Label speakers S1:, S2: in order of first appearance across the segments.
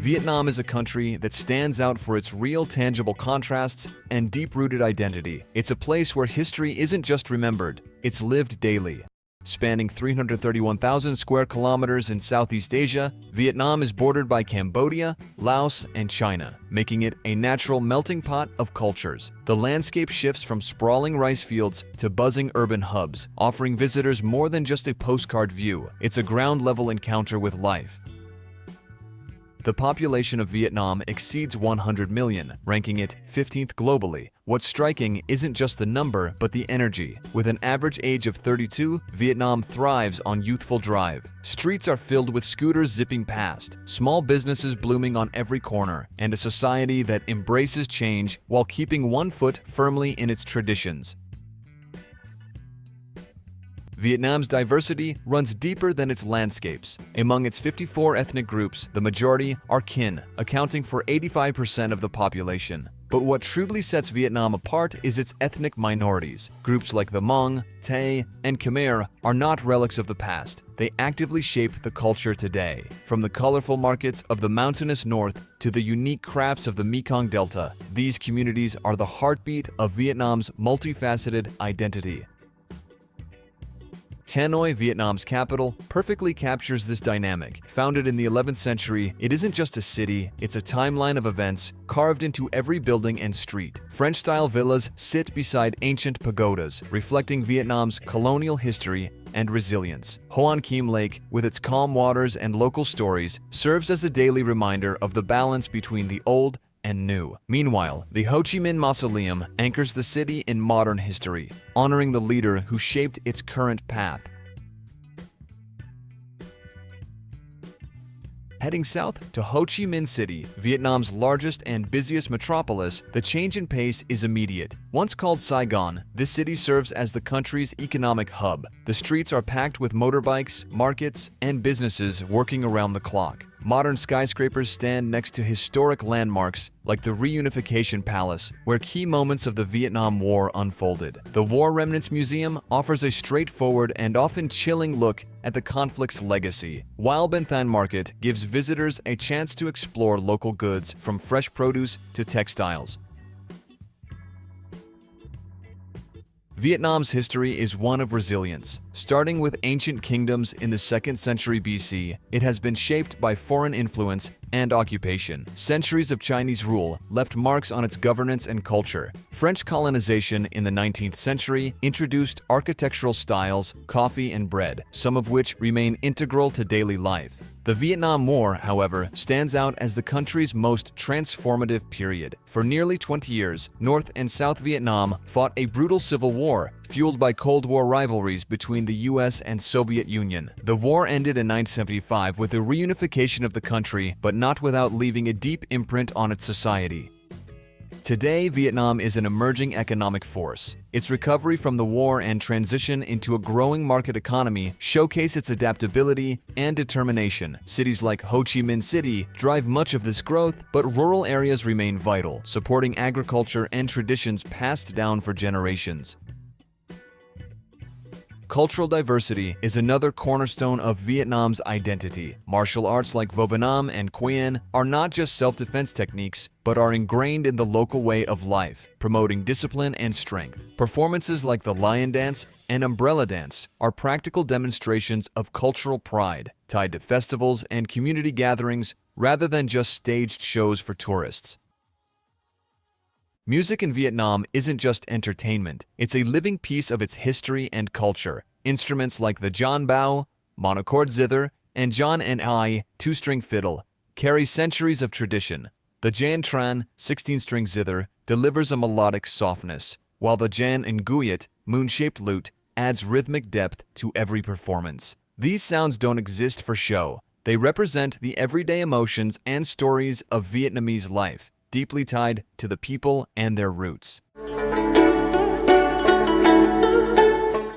S1: Vietnam is a country that stands out for its real tangible contrasts and deep-rooted identity. It's a place where history isn't just remembered, it's lived daily. Spanning 331,000 square kilometers in Southeast Asia, Vietnam is bordered by Cambodia, Laos, and China, making it a natural melting pot of cultures. The landscape shifts from sprawling rice fields to buzzing urban hubs, offering visitors more than just a postcard view. It's a ground-level encounter with life. The population of Vietnam exceeds 100 million, ranking it 15th globally. What's striking isn't just the number, but the energy. With an average age of 32, Vietnam thrives on youthful drive. Streets are filled with scooters zipping past, small businesses blooming on every corner, and a society that embraces change while keeping one foot firmly in its traditions. Vietnam's diversity runs deeper than its landscapes. Among its 54 ethnic groups, the majority are Kin, accounting for 85% of the population. But what truly sets Vietnam apart is its ethnic minorities. Groups like the Hmong, Tay, and Khmer are not relics of the past. They actively shape the culture today. From the colorful markets of the mountainous north to the unique crafts of the Mekong Delta, these communities are the heartbeat of Vietnam's multifaceted identity. Hanoi, Vietnam's capital, perfectly captures this dynamic. Founded in the 11th century, it isn't just a city, it's a timeline of events carved into every building and street. French-style villas sit beside ancient pagodas, reflecting Vietnam's colonial history and resilience. Hoan Kiem Lake, with its calm waters and local stories, serves as a daily reminder of the balance between the old and new. Meanwhile, the Ho Chi Minh Mausoleum anchors the city in modern history, honoring the leader who shaped its current path. Heading south to Ho Chi Minh City, Vietnam's largest and busiest metropolis, the change in pace is immediate. Once called Saigon, this city serves as the country's economic hub. The streets are packed with motorbikes, markets, and businesses working around the clock. Modern skyscrapers stand next to historic landmarks like the Reunification Palace, where key moments of the Vietnam War unfolded. The War Remnants Museum offers a straightforward and often chilling look at the conflict's legacy, while Binh Thanh Market gives visitors a chance to explore local goods from fresh produce to textiles. Vietnam's history is one of resilience. Starting with ancient kingdoms in the 2nd century BC, it has been shaped by foreign influence and occupation. Centuries of Chinese rule left marks on its governance and culture. French colonization in the 19th century introduced architectural styles, coffee, and bread, some of which remain integral to daily life. The Vietnam War, however, stands out as the country's most transformative period. For nearly 20 years, North and South Vietnam fought a brutal civil war, fueled by Cold War rivalries between the US and Soviet Union. The war ended in 1975 with the reunification of the country, but not without leaving a deep imprint on its society. Today, Vietnam is an emerging economic force. Its recovery from the war and transition into a growing market economy showcase its adaptability and determination. Cities like Ho Chi Minh City drive much of this growth, but rural areas remain vital, supporting agriculture and traditions passed down for generations. Cultural diversity is another cornerstone of Vietnam's identity. Martial arts like Vo Nam and Quyen are not just self-defense techniques, but are ingrained in the local way of life, promoting discipline and strength. Performances like the lion dance and umbrella dance are practical demonstrations of cultural pride, tied to festivals and community gatherings rather than just staged shows for tourists. Music in Vietnam isn't just entertainment, it's a living piece of its history and culture. Instruments like the John Bao, monochord zither, and John and I, two-string fiddle, carry centuries of tradition. The Jan Tran, 16-string zither, delivers a melodic softness, while the Jan Nguyet, moon-shaped lute, adds rhythmic depth to every performance. These sounds don't exist for show. They represent the everyday emotions and stories of Vietnamese life, deeply tied to the people and their roots.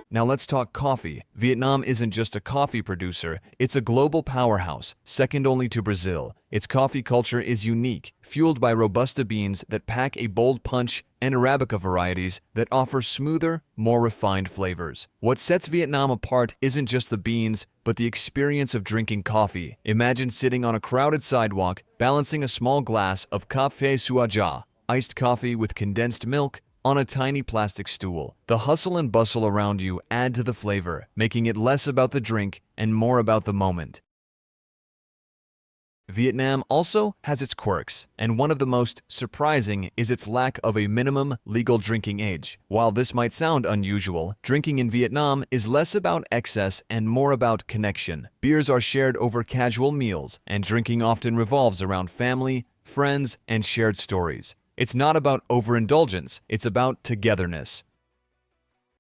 S1: Now let's talk coffee. Vietnam isn't just a coffee producer, it's a global powerhouse, second only to Brazil. Its coffee culture is unique, fueled by Robusta beans that pack a bold punch and Arabica varieties that offer smoother, more refined flavors. What sets Vietnam apart isn't just the beans, but the experience of drinking coffee. Imagine sitting on a crowded sidewalk, balancing a small glass of café suaja, iced coffee with condensed milk, on a tiny plastic stool. The hustle and bustle around you add to the flavor, making it less about the drink and more about the moment. Vietnam also has its quirks, and one of the most surprising is its lack of a minimum legal drinking age. While this might sound unusual, drinking in Vietnam is less about excess and more about connection. Beers are shared over casual meals, and drinking often revolves around family, friends, and shared stories. It's not about overindulgence, it's about togetherness.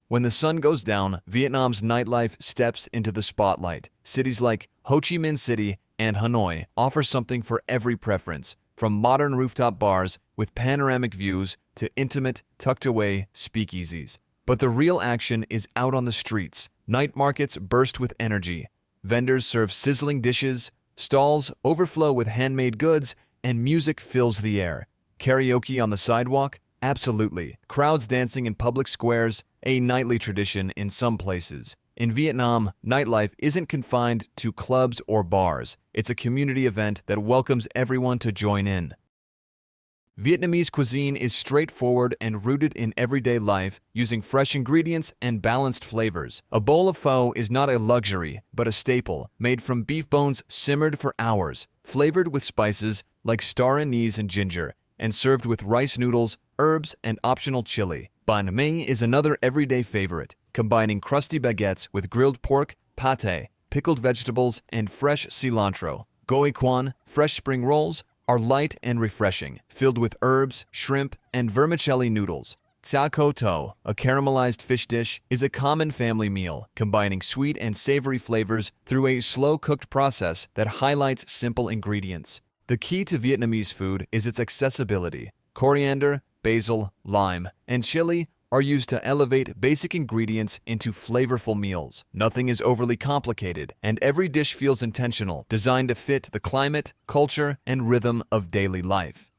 S1: When the sun goes down, Vietnam's nightlife steps into the spotlight. Cities like Ho Chi Minh City and Hanoi offer something for every preference, from modern rooftop bars with panoramic views to intimate, tucked-away speakeasies. But the real action is out on the streets. Night markets burst with energy. Vendors serve sizzling dishes, stalls overflow with handmade goods, and music fills the air. Karaoke on the sidewalk? Absolutely. Crowds dancing in public squares? A nightly tradition in some places. In Vietnam, nightlife isn't confined to clubs or bars. It's a community event that welcomes everyone to join in. Vietnamese cuisine is straightforward and rooted in everyday life, using fresh ingredients and balanced flavors. A bowl of pho is not a luxury, but a staple, made from beef bones simmered for hours, flavored with spices like star anise and ginger, and served with rice noodles, herbs, and optional chili. Banh mi is another everyday favorite, combining crusty baguettes with grilled pork, pate, pickled vegetables, and fresh cilantro. Goi quan, fresh spring rolls, are light and refreshing, filled with herbs, shrimp, and vermicelli noodles. Cha co to, a caramelized fish dish, is a common family meal, combining sweet and savory flavors through a slow-cooked process that highlights simple ingredients. The key to Vietnamese food is its accessibility. Coriander, basil, lime, and chili are used to elevate basic ingredients into flavorful meals. Nothing is overly complicated, and every dish feels intentional, designed to fit the climate, culture, and rhythm of daily life.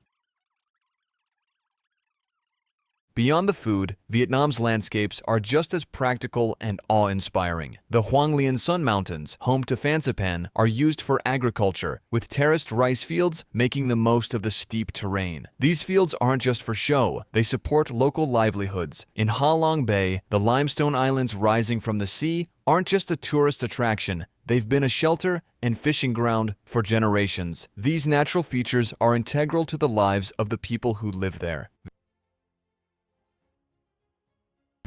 S1: Beyond the food, Vietnam's landscapes are just as practical and awe-inspiring. The Hoang Liên Sun Mountains, home to Phan Xipang, are used for agriculture, with terraced rice fields making the most of the steep terrain. These fields aren't just for show, they support local livelihoods. In Ha Long Bay, the limestone islands rising from the sea aren't just a tourist attraction, they've been a shelter and fishing ground for generations. These natural features are integral to the lives of the people who live there.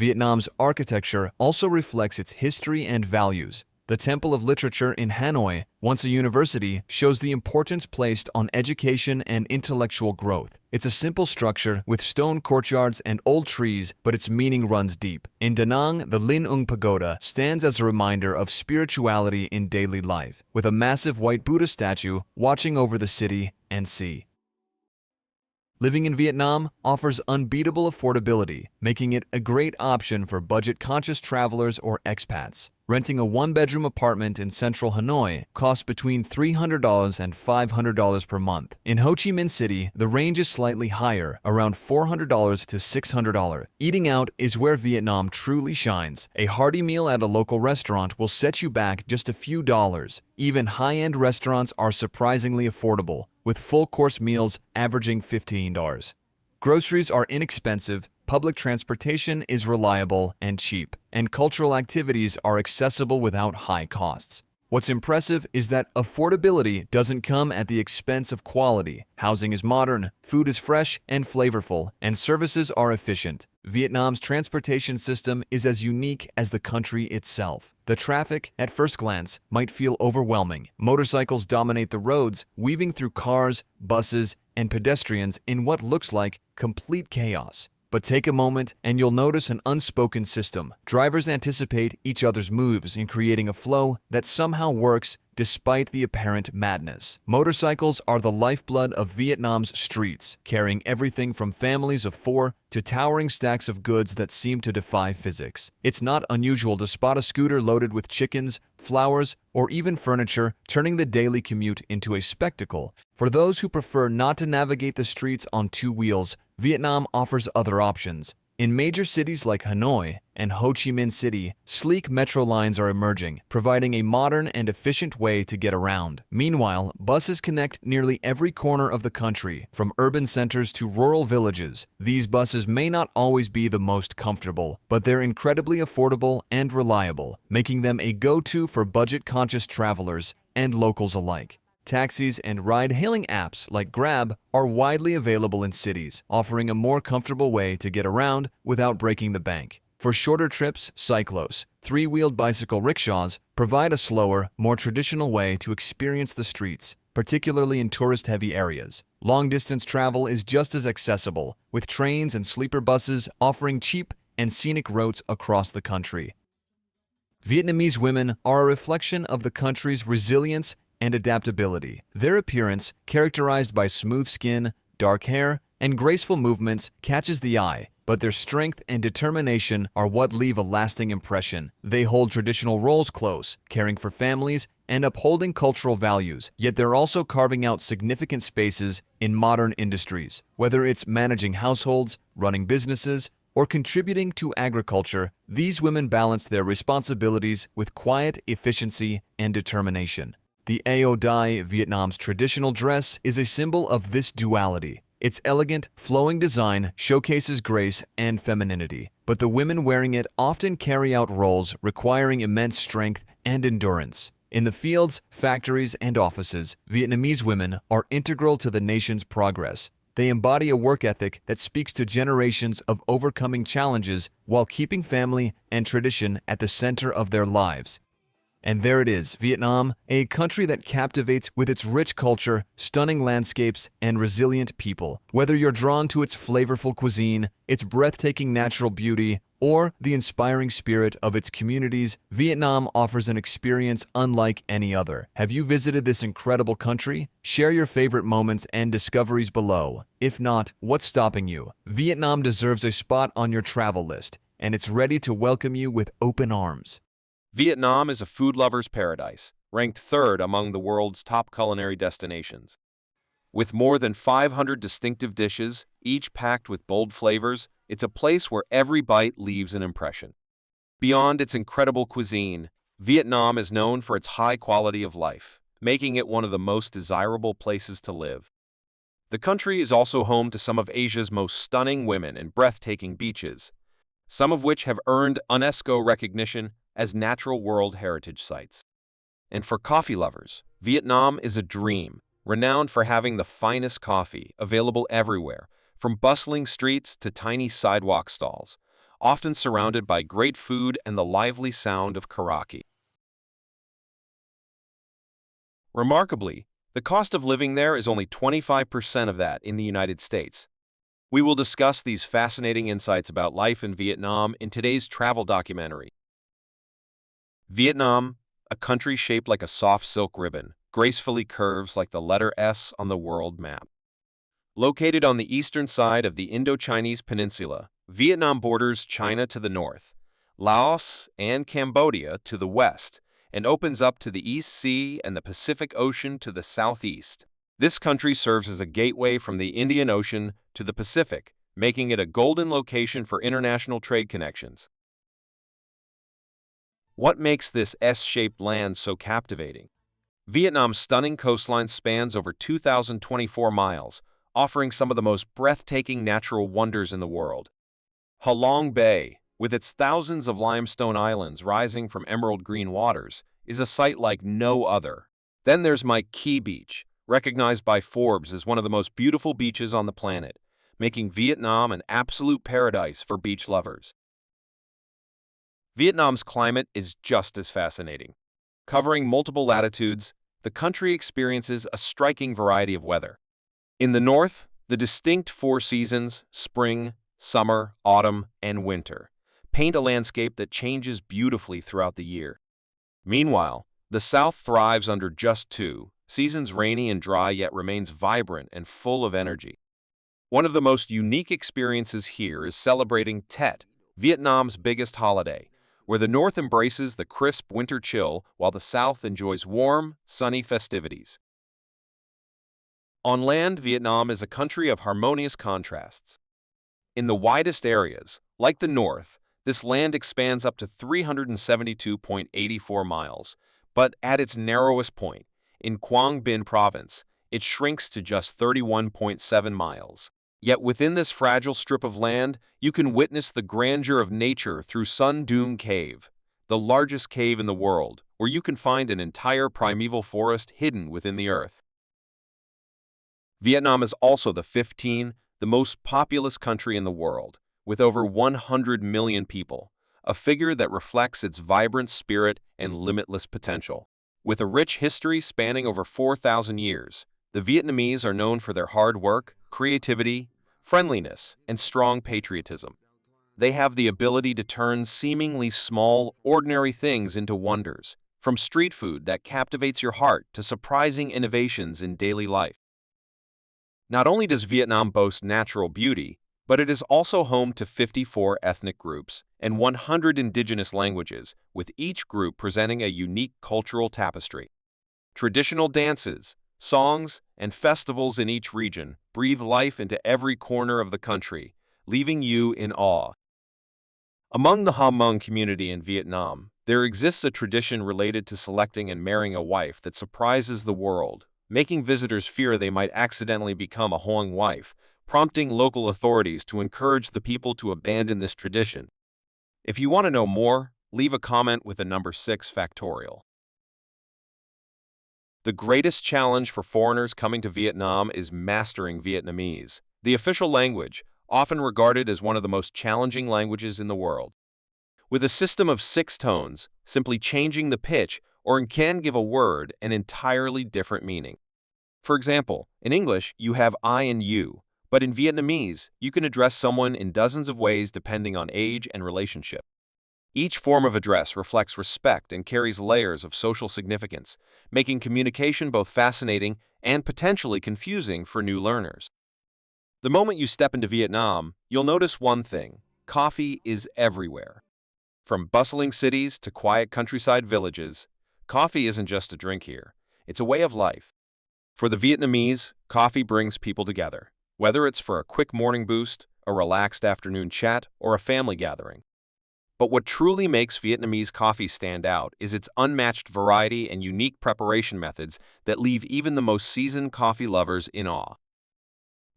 S1: Vietnam's architecture also reflects its history and values. The Temple of Literature in Hanoi, once a university, shows the importance placed on education and intellectual growth. It's a simple structure with stone courtyards and old trees, but its meaning runs deep. In Da Nang, the Linh Ung Pagoda stands as a reminder of spirituality in daily life, with a massive white Buddha statue watching over the city and sea. Living in Vietnam offers unbeatable affordability, making it a great option for budget-conscious travelers or expats. Renting a one-bedroom apartment in central Hanoi costs between $300 and $500 per month. In Ho Chi Minh City, the range is slightly higher, around $400 to $600. Eating out is where Vietnam truly shines. A hearty meal at a local restaurant will set you back just a few dollars. Even high-end restaurants are surprisingly affordable, with full-course meals averaging $15. Groceries are inexpensive, public transportation is reliable and cheap, and cultural activities are accessible without high costs. What's impressive is that affordability doesn't come at the expense of quality. Housing is modern, food is fresh and flavorful, and services are efficient. Vietnam's transportation system is as unique as the country itself. The traffic, at first glance, might feel overwhelming. Motorcycles dominate the roads, weaving through cars, buses, and pedestrians in what looks like complete chaos. But take a moment and you'll notice an unspoken system. Drivers anticipate each other's moves in creating a flow that somehow works despite the apparent madness. Motorcycles are the lifeblood of Vietnam's streets, carrying everything from families of 4 to towering stacks of goods that seem to defy physics. It's not unusual to spot a scooter loaded with chickens, flowers, or even furniture, turning the daily commute into a spectacle. For those who prefer not to navigate the streets on 2 wheels, Vietnam offers other options. In major cities like Hanoi and Ho Chi Minh City, sleek metro lines are emerging, providing a modern and efficient way to get around. Meanwhile, buses connect nearly every corner of the country, from urban centers to rural villages. These buses may not always be the most comfortable, but they're incredibly affordable and reliable, making them a go-to for budget-conscious travelers and locals alike. Taxis and ride-hailing apps like Grab are widely available in cities, offering a more comfortable way to get around without breaking the bank. For shorter trips, cyclos, 3-wheeled bicycle rickshaws provide a slower, more traditional way to experience the streets, particularly in tourist-heavy areas. Long-distance travel is just as accessible, with trains and sleeper buses offering cheap and scenic routes across the country. Vietnamese women are a reflection of the country's resilience and adaptability. Their appearance, characterized by smooth skin, dark hair, and graceful movements, catches the eye, but their strength and determination are what leave a lasting impression. They hold traditional roles close, caring for families and upholding cultural values, yet they're also carving out significant spaces in modern industries. Whether it's managing households, running businesses, or contributing to agriculture, these women balance their responsibilities with quiet efficiency and determination. The Ao Dai, Vietnam's traditional dress, is a symbol of this duality. Its elegant, flowing design showcases grace and femininity, but the women wearing it often carry out roles requiring immense strength and endurance. In the fields, factories, and offices, Vietnamese women are integral to the nation's progress. They embody a work ethic that speaks to generations of overcoming challenges while keeping family and tradition at the center of their lives. And there it is, Vietnam, a country that captivates with its rich culture, stunning landscapes, and resilient people. Whether you're drawn to its flavorful cuisine, its breathtaking natural beauty, or the inspiring spirit of its communities, Vietnam offers an experience unlike any other. Have you visited this incredible country? Share your favorite moments and discoveries below. If not, what's stopping you? Vietnam deserves a spot on your travel list, and it's ready to welcome you with open arms.
S2: Vietnam is a food lover's paradise, ranked 3rd among the world's top culinary destinations. With more than 500 distinctive dishes, each packed with bold flavors, it's a place where every bite leaves an impression. Beyond its incredible cuisine, Vietnam is known for its high quality of life, making it one of the most desirable places to live. The country is also home to some of Asia's most stunning women and breathtaking beaches, some of which have earned UNESCO recognition as natural World Heritage Sites. And for coffee lovers, Vietnam is a dream, renowned for having the finest coffee available everywhere, from bustling streets to tiny sidewalk stalls, often surrounded by great food and the lively sound of karaoke. Remarkably, the cost of living there is only 25% of that in the United States. We will discuss these fascinating insights about life in Vietnam in today's travel documentary. Vietnam, a country shaped like a soft silk ribbon, gracefully curves like the letter S on the world map. Located on the eastern side of the Indo-Chinese peninsula, Vietnam borders China to the north, Laos and Cambodia to the west, and opens up to the East Sea and the Pacific Ocean to the southeast. This country serves as a gateway from the Indian Ocean to the Pacific, making it a golden location for international trade connections. What makes this S-shaped land so captivating? Vietnam's stunning coastline spans over 2,024 miles, offering some of the most breathtaking natural wonders in the world. Ha Long Bay, with its thousands of limestone islands rising from emerald green waters, is a sight like no other. Then there's My Key Beach, recognized by Forbes as one of the most beautiful beaches on the planet, making Vietnam an absolute paradise for beach lovers. Vietnam's climate is just as fascinating. Covering multiple latitudes, the country experiences a striking variety of weather. In the north, the distinct 4 seasons, spring, summer, autumn, and winter paint a landscape that changes beautifully throughout the year. Meanwhile, the South thrives under just two seasons, rainy and dry, yet remains vibrant and full of energy. One of the most unique experiences here is celebrating Tet, Vietnam's biggest holiday, where the North embraces the crisp winter chill while the South enjoys warm, sunny festivities. On land, Vietnam is a country of harmonious contrasts. In the widest areas, like the North, this land expands up to 372.84 miles, but at its narrowest point, in Quang Binh Province, it shrinks to just 31.7 miles. Yet within this fragile strip of land, you can witness the grandeur of nature through Sun Dune Cave, the largest cave in the world, where you can find an entire primeval forest hidden within the earth. Vietnam is also the most populous country in the world, with over 100 million people, a figure that reflects its vibrant spirit and limitless potential. With a rich history spanning over 4,000 years, the Vietnamese are known for their hard work, creativity, friendliness, and strong patriotism. They have the ability to turn seemingly small, ordinary things into wonders, from street food that captivates your heart to surprising innovations in daily life. Not only does Vietnam boast natural beauty, but it is also home to 54 ethnic groups and 100 indigenous languages, with each group presenting a unique cultural tapestry. Traditional dances, songs, and festivals in each region breathe life into every corner of the country, leaving you in awe. Among the Hmong community in Vietnam, there exists a tradition related to selecting and marrying a wife that surprises the world, making visitors fear they might accidentally become a Hoang wife, prompting local authorities to encourage the people to abandon this tradition. If you want to know more, leave a comment with a number 6 factorial. The greatest challenge for foreigners coming to Vietnam is mastering Vietnamese, the official language, often regarded as one of the most challenging languages in the world. With a system of 6 tones, simply changing the pitch can give a word an entirely different meaning. For example, in English, you have I and you, but in Vietnamese, you can address someone in dozens of ways depending on age and relationship. Each form of address reflects respect and carries layers of social significance, making communication both fascinating and potentially confusing for new learners. The moment you step into Vietnam, you'll notice one thing: coffee is everywhere. From bustling cities to quiet countryside villages, coffee isn't just a drink here, it's a way of life. For the Vietnamese, coffee brings people together, whether it's for a quick morning boost, a relaxed afternoon chat, or a family gathering. But what truly makes Vietnamese coffee stand out is its unmatched variety and unique preparation methods that leave even the most seasoned coffee lovers in awe.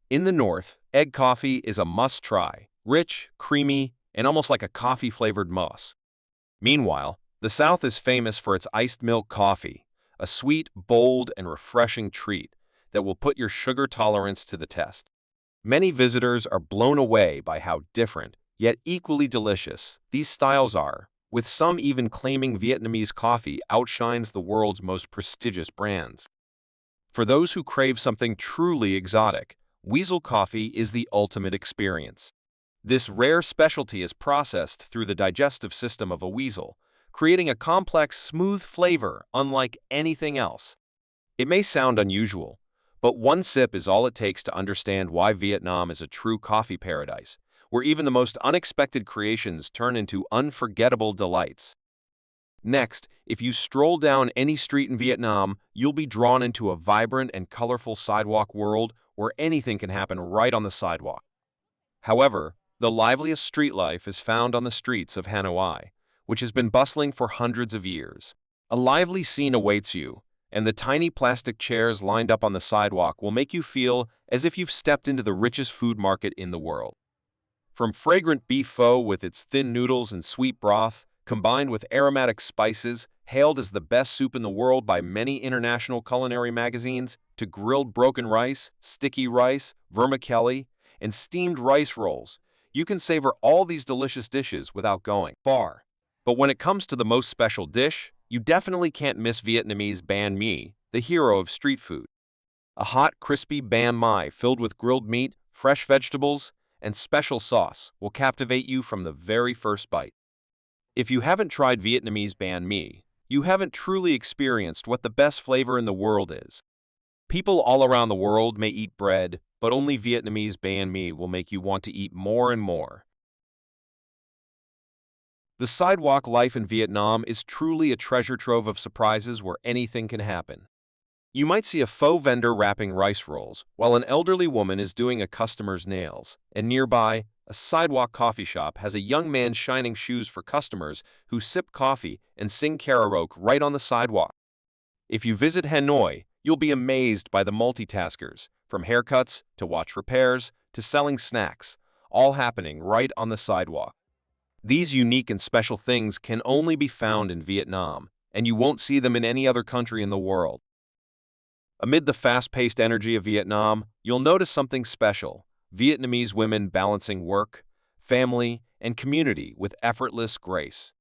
S2: In the North, egg coffee is a must-try, rich, creamy, and almost like a coffee-flavored mousse. Meanwhile, the South is famous for its iced milk coffee, a sweet, bold, and refreshing treat that will put your sugar tolerance to the test. Many visitors are blown away by how different, yet equally delicious, these styles are, with some even claiming Vietnamese coffee outshines the world's most prestigious brands. For those who crave something truly exotic, Weasel coffee is the ultimate experience. This rare specialty is processed through the digestive system of a weasel, creating a complex, smooth flavor unlike anything else. It may sound unusual, but one sip is all it takes to understand why Vietnam is a true coffee paradise, where even the most unexpected creations turn into unforgettable delights. Next, if you stroll down any street in Vietnam, you'll be drawn into a vibrant and colorful sidewalk world where anything can happen right on the sidewalk. However, the liveliest street life is found on the streets of Hanoi, which has been bustling for hundreds of years. A lively scene awaits you, and the tiny plastic chairs lined up on the sidewalk will make you feel as if you've stepped into the richest food market in the world. From fragrant beef pho with its thin noodles and sweet broth, combined with aromatic spices, hailed as the best soup in the world by many international culinary magazines, to grilled broken rice, sticky rice, vermicelli, and steamed rice rolls, you can savor all these delicious dishes without going far. But when it comes to the most special dish, you definitely can't miss Vietnamese banh mi, the hero of street food. A hot, crispy banh mi filled with grilled meat, fresh vegetables, and special sauce will captivate you from the very first bite. If you haven't tried Vietnamese banh mi, you haven't truly experienced what the best flavor in the world is. People all around the world may eat bread, but only Vietnamese banh mi will make you want to eat more and more. The sidewalk life in Vietnam is truly a treasure trove of surprises where anything can happen. You might see a faux vendor wrapping rice rolls, while an elderly woman is doing a customer's nails, and nearby, a sidewalk coffee shop has a young man shining shoes for customers who sip coffee and sing karaoke right on the sidewalk. If you visit Hanoi, you'll be amazed by the multitaskers, from haircuts to watch repairs to selling snacks, all happening right on the sidewalk. These unique and special things can only be found in Vietnam, and you won't see them in any other country in the world. Amid the fast-paced energy of Vietnam, you'll notice something special: Vietnamese women balancing work, family, and community with effortless grace.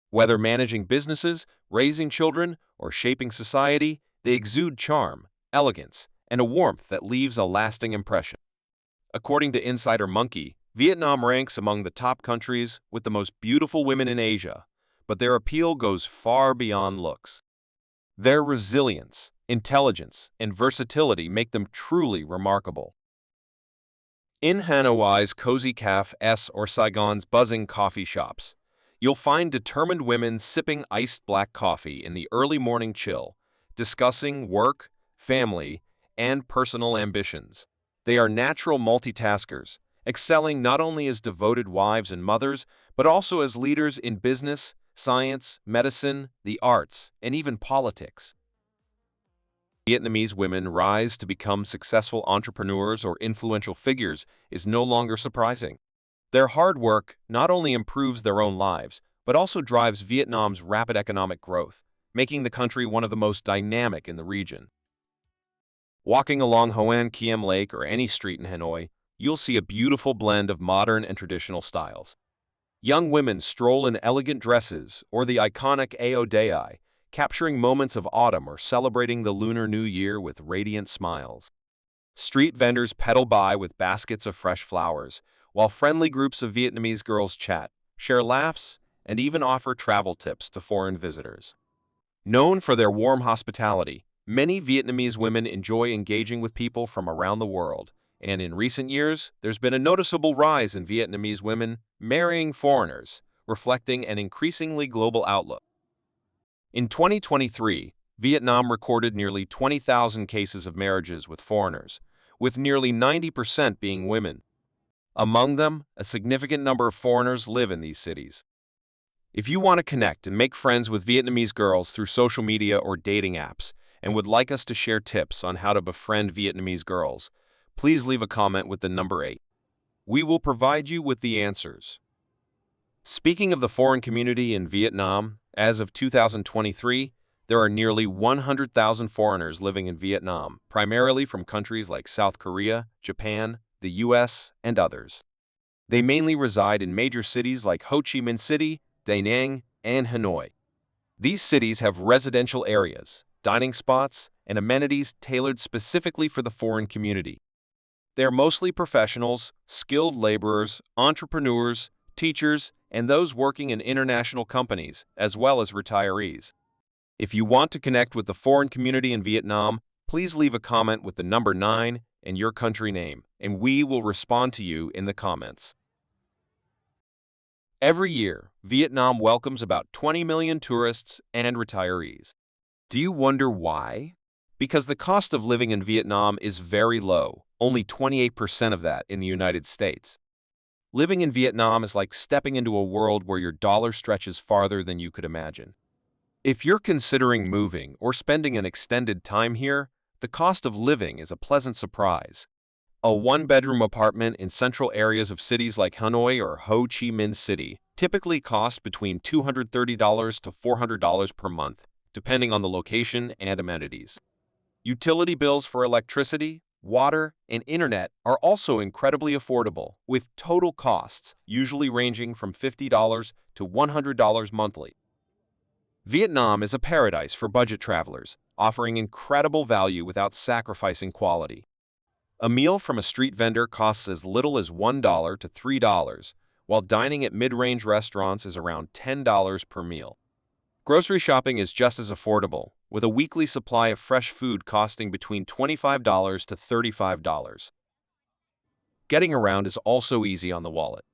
S2: Whether managing businesses, raising children, or shaping society, they exude charm, elegance, and a warmth that leaves a lasting impression. According to Insider Monkey, Vietnam ranks among the top countries with the most beautiful women in Asia, but their appeal goes far beyond looks. Their resilience, intelligence, and versatility make them truly remarkable. In Hanoi's cozy cafes or Saigon's buzzing coffee shops, you'll find determined women sipping iced black coffee in the early morning chill, discussing work, family, and personal ambitions. They are natural multitaskers, excelling not only as devoted wives and mothers, but also as leaders in business, science, medicine, the arts, and even politics. Vietnamese women rise to become successful entrepreneurs or influential figures is no longer surprising. Their hard work not only improves their own lives, but also drives Vietnam's rapid economic growth, making the country one of the most dynamic in the region. Walking along Hoan Kiem Lake or any street in Hanoi, you'll see a beautiful blend of modern and traditional styles. Young women stroll in elegant dresses or the iconic Ao Dai, capturing moments of autumn or celebrating the Lunar New Year with radiant smiles. Street vendors pedal by with baskets of fresh flowers, while friendly groups of Vietnamese girls chat, share laughs, and even offer travel tips to foreign visitors. Known for their warm hospitality, many Vietnamese women enjoy engaging with people from around the world, and in recent years, there's been a noticeable rise in Vietnamese women marrying foreigners, reflecting an increasingly global outlook. In 2023, Vietnam recorded nearly 20,000 cases of marriages with foreigners, with nearly 90% being women. Among them, a significant number of foreigners live in these cities. If you want to connect and make friends with Vietnamese girls through social media or dating apps, and would like us to share tips on how to befriend Vietnamese girls, please leave a comment with the number 8. We will provide you with the answers. Speaking of the foreign community in Vietnam, as of 2023, there are nearly 100,000 foreigners living in Vietnam, primarily from countries like South Korea, Japan, the US, and others. They mainly reside in major cities like Ho Chi Minh City, Da Nang, and Hanoi. These cities have residential areas, dining spots, and amenities tailored specifically for the foreign community. They are mostly professionals, skilled laborers, entrepreneurs, teachers, and those working in international companies, as well as retirees. If you want to connect with the foreign community in Vietnam, please leave a comment with the number 9 and your country name, and we will respond to you in the comments. Every year, Vietnam welcomes about 20 million tourists and retirees. Do you wonder why? Because the cost of living in Vietnam is very low, only 28% of that in the United States. Living in Vietnam is like stepping into a world where your dollar stretches farther than you could imagine. If you're considering moving or spending an extended time here, the cost of living is a pleasant surprise. A one-bedroom apartment in central areas of cities like Hanoi or Ho Chi Minh City typically costs between $230 to $400 per month, depending on the location and amenities. Utility bills for electricity, water, and internet are also incredibly affordable, with total costs usually ranging from $50 to $100 monthly. Vietnam is a paradise for budget travelers, offering incredible value without sacrificing quality. A meal from a street vendor costs as little as $1 to $3, while dining at mid-range restaurants is around $10 per meal. Grocery shopping is just as affordable, with a weekly supply of fresh food costing between $25 to $35. Getting around is also easy on the wallet.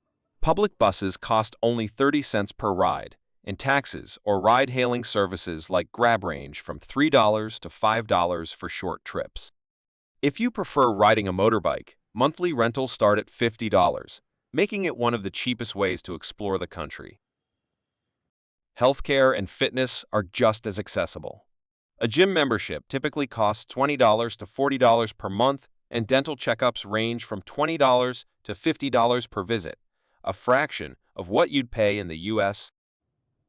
S2: Public buses cost only 30 cents per ride, and taxis or ride-hailing services like Grab range from $3 to $5 for short trips. If you prefer riding a motorbike, monthly rentals start at $50, making it one of the cheapest ways to explore the country. Healthcare and fitness are just as accessible. A gym membership typically costs $20 to $40 per month, and dental checkups range from $20 to $50 per visit, a fraction of what you'd pay in the U.S.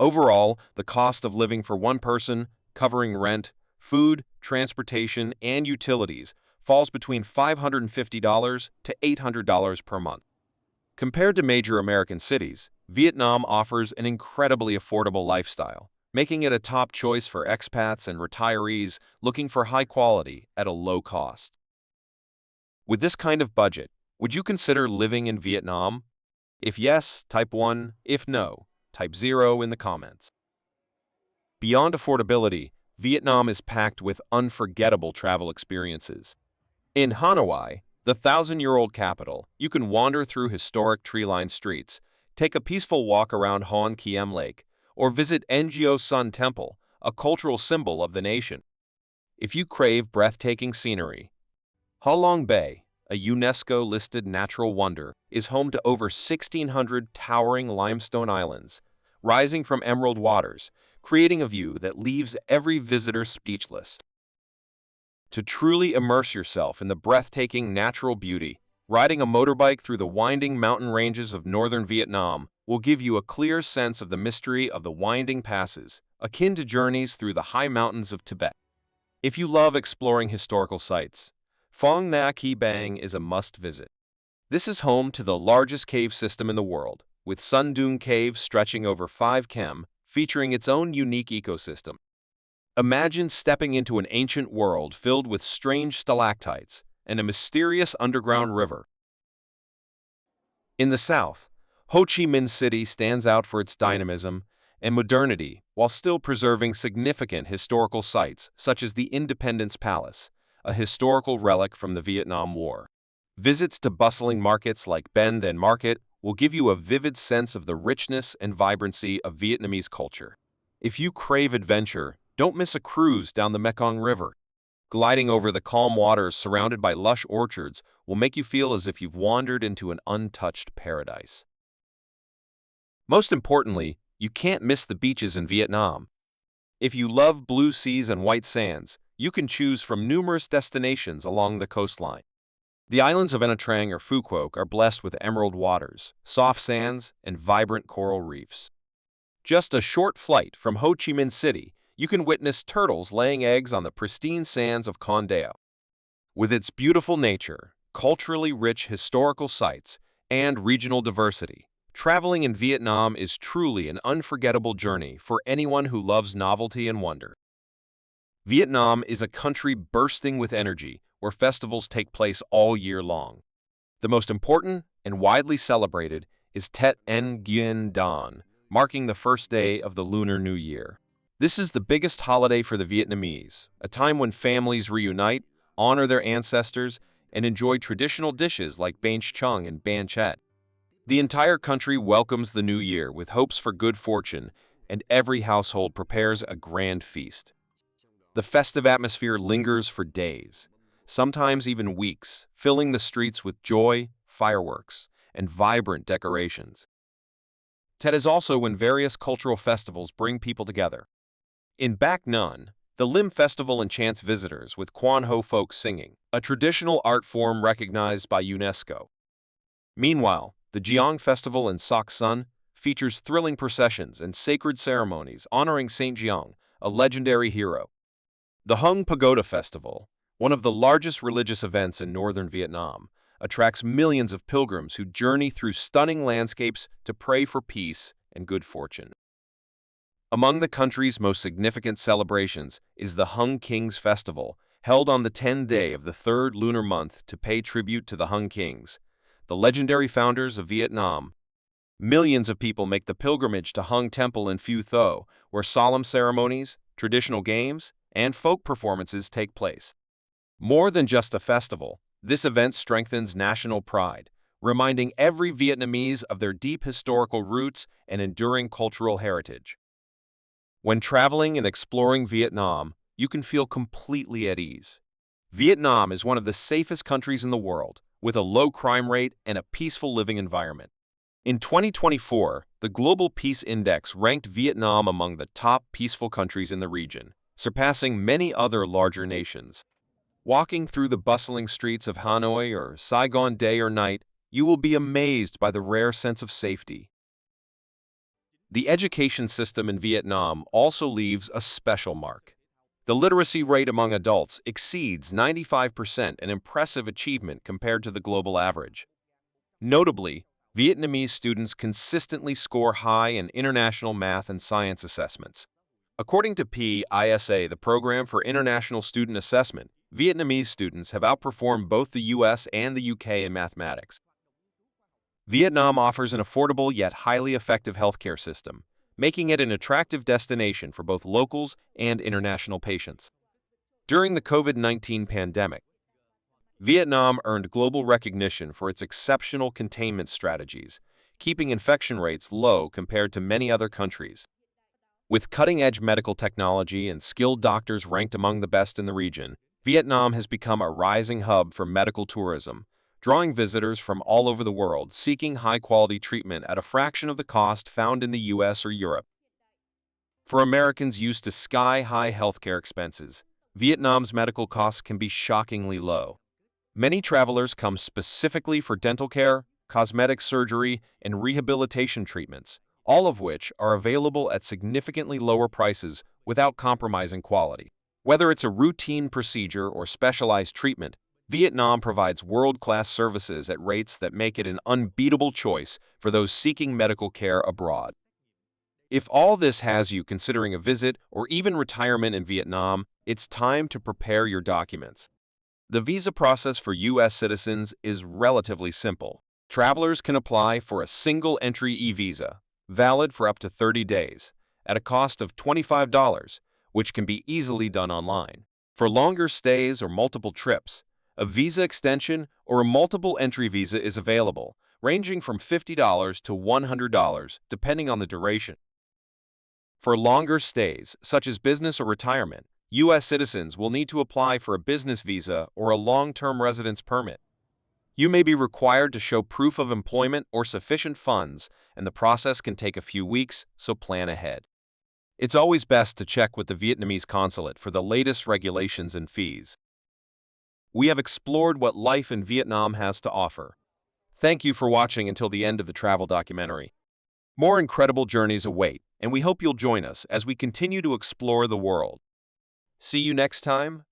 S2: Overall, the cost of living for one person, covering rent, food, transportation, and utilities, falls between $550 to $800 per month. Compared to major American cities, Vietnam offers an incredibly affordable lifestyle, making it a top choice for expats and retirees looking for high quality at a low cost. With this kind of budget, would you consider living in Vietnam? If yes, type 1. If no, type 0 in the comments. Beyond affordability, Vietnam is packed with unforgettable travel experiences. In Hanoi, the thousand-year-old capital, you can wander through historic tree-lined streets, take a peaceful walk around Hoan Kiem Lake, or visit Ngo Sun Temple, a cultural symbol of the nation. If you crave breathtaking scenery, Ha Long Bay, a UNESCO-listed natural wonder, is home to over 1,600 towering limestone islands, rising from emerald waters, creating a view that leaves every visitor speechless. To truly immerse yourself in the breathtaking natural beauty, riding a motorbike through the winding mountain ranges of northern Vietnam will give you a clear sense of the mystery of the winding passes, akin to journeys through the high mountains of Tibet. If you love exploring historical sites, Phong Nha Ke Bang is a must-visit. This is home to the largest cave system in the world, with Sun Dung Cave stretching over 5 km, featuring its own unique ecosystem. Imagine stepping into an ancient world filled with strange stalactites and a mysterious underground river. In the south, Ho Chi Minh City stands out for its dynamism and modernity while still preserving significant historical sites such as the Independence Palace, a historical relic from the Vietnam War. Visits to bustling markets like Ben Then Market will give you a vivid sense of the richness and vibrancy of Vietnamese culture. If you crave adventure, don't miss a cruise down the Mekong River. Gliding over the calm waters surrounded by lush orchards will make you feel as if you've wandered into an untouched paradise. Most importantly, you can't miss the beaches in Vietnam. If you love blue seas and white sands, you can choose from numerous destinations along the coastline. The islands of Nha Trang or Phu Quoc are blessed with emerald waters, soft sands, and vibrant coral reefs. Just a short flight from Ho Chi Minh City, you can witness turtles laying eggs on the pristine sands of Con Dao. With its beautiful nature, culturally rich historical sites, and regional diversity, traveling in Vietnam is truly an unforgettable journey for anyone who loves novelty and wonder. Vietnam is a country bursting with energy where festivals take place all year long. The most important and widely celebrated is Tet Nguyen Dan, marking the first day of the Lunar New Year. This is the biggest holiday for the Vietnamese, a time when families reunite, honor their ancestors, and enjoy traditional dishes like Bánh Chung and Bánh Chet. The entire country welcomes the new year with hopes for good fortune, and every household prepares a grand feast. The festive atmosphere lingers for days, sometimes even weeks, filling the streets with joy, fireworks, and vibrant decorations. Tet is also when various cultural festivals bring people together. In Bac Nun, the Lim Festival enchants visitors with Quan Ho folk singing, a traditional art form recognized by UNESCO. Meanwhile, the Giang Festival in Soc Sun features thrilling processions and sacred ceremonies honoring Saint Giang, a legendary hero. The Hung Pagoda Festival, one of the largest religious events in northern Vietnam, attracts millions of pilgrims who journey through stunning landscapes to pray for peace and good fortune. Among the country's most significant celebrations is the Hung Kings Festival, held on the 10th day of the third lunar month to pay tribute to the Hung Kings, the legendary founders of Vietnam. Millions of people make the pilgrimage to Hung Temple in Phu Tho, where solemn ceremonies, traditional games, and folk performances take place. More than just a festival, this event strengthens national pride, reminding every Vietnamese of their deep historical roots and enduring cultural heritage. When traveling and exploring Vietnam, you can feel completely at ease. Vietnam is one of the safest countries in the world, with a low crime rate and a peaceful living environment. In 2024, the Global Peace Index ranked Vietnam among the top peaceful countries in the region, surpassing many other larger nations. Walking through the bustling streets of Hanoi or Saigon day or night, you will be amazed by the rare sense of safety. The education system in Vietnam also leaves a special mark. The literacy rate among adults exceeds 95%, an impressive achievement compared to the global average. Notably, Vietnamese students consistently score high in international math and science assessments. According to PISA, the Program for International Student Assessment, Vietnamese students have outperformed both the US and the UK in mathematics. Vietnam offers an affordable yet highly effective healthcare system, making it an attractive destination for both locals and international patients. During the COVID-19 pandemic, Vietnam earned global recognition for its exceptional containment strategies, keeping infection rates low compared to many other countries. With cutting-edge medical technology and skilled doctors ranked among the best in the region, Vietnam has become a rising hub for medical tourism, drawing visitors from all over the world seeking high-quality treatment at a fraction of the cost found in the US or Europe. For Americans used to sky-high healthcare expenses, Vietnam's medical costs can be shockingly low. Many travelers come specifically for dental care, cosmetic surgery, and rehabilitation treatments, all of which are available at significantly lower prices without compromising quality. Whether it's a routine procedure or specialized treatment, Vietnam provides world-class services at rates that make it an unbeatable choice for those seeking medical care abroad. If all this has you considering a visit or even retirement in Vietnam, it's time to prepare your documents. The visa process for U.S. citizens is relatively simple. Travelers can apply for a single-entry e-visa, valid for up to 30 days, at a cost of $25, which can be easily done online. For longer stays or multiple trips, a visa extension or a multiple-entry visa is available, ranging from $50 to $100, depending on the duration. For longer stays, such as business or retirement, U.S. citizens will need to apply for a business visa or a long-term residence permit. You may be required to show proof of employment or sufficient funds, and the process can take a few weeks, so plan ahead. It's always best to check with the Vietnamese consulate for the latest regulations and fees. We have explored what life in Vietnam has to offer. Thank you for watching until the end of the travel documentary. More incredible journeys await, and we hope you'll join us as we continue to explore the world. See you next time.